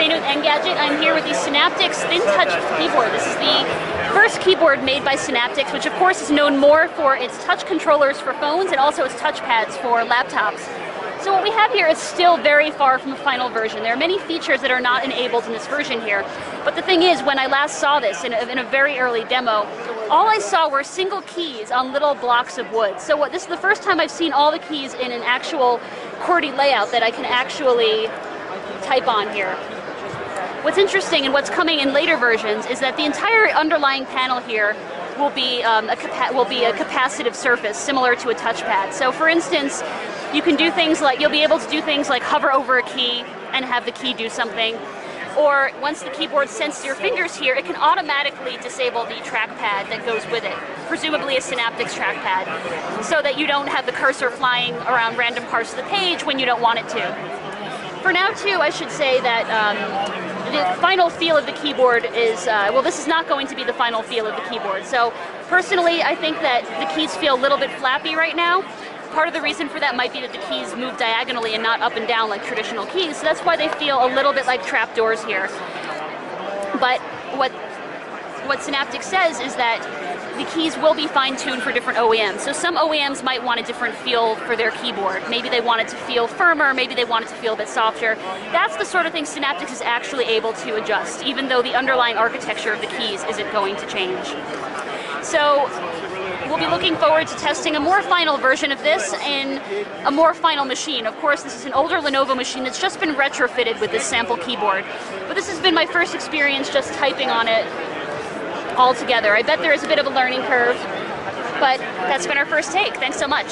Dana with Engadget. I'm here with the Synaptics Thin Touch keyboard. This is the first keyboard made by Synaptics, which of course is known more for its touch controllers for phones and also its touchpads for laptops. So what we have here is still very far from a final version. There are many features that are not enabled in this version here. But the thing is, when I last saw this in a very early demo, all I saw were single keys on little blocks of wood. So this is the first time I've seen all the keys in an actual QWERTY layout that I can actually type on here. What's interesting and what's coming in later versions is that the entire underlying panel here will be a capacitive surface similar to a touchpad. So for instance, you can do things like, you'll be able to do things like hover over a key and have the key do something. Or once the keyboard senses your fingers here, it can automatically disable the trackpad that goes with it, presumably a Synaptics trackpad, so that you don't have the cursor flying around random parts of the page when you don't want it to. For now too, I should say that the final feel of the keyboard is, well, this is not going to be the final feel of the keyboard. So personally, I think that the keys feel a little bit flappy right now. Part of the reason for that might be that the keys move diagonally and not up and down like traditional keys, so that's why they feel a little bit like trapdoors here. But what Synaptics says is that the keys will be fine-tuned for different OEMs. So some OEMs might want a different feel for their keyboard. Maybe they want it to feel firmer, maybe they want it to feel a bit softer. That's the sort of thing Synaptics is actually able to adjust, even though the underlying architecture of the keys isn't going to change. So we'll be looking forward to testing a more final version of this in a more final machine. Of course, this is an older Lenovo machine that's just been retrofitted with this sample keyboard. But this has been my first experience just typing on it all together. I bet there is a bit of a learning curve, but that's been our first take. Thanks so much.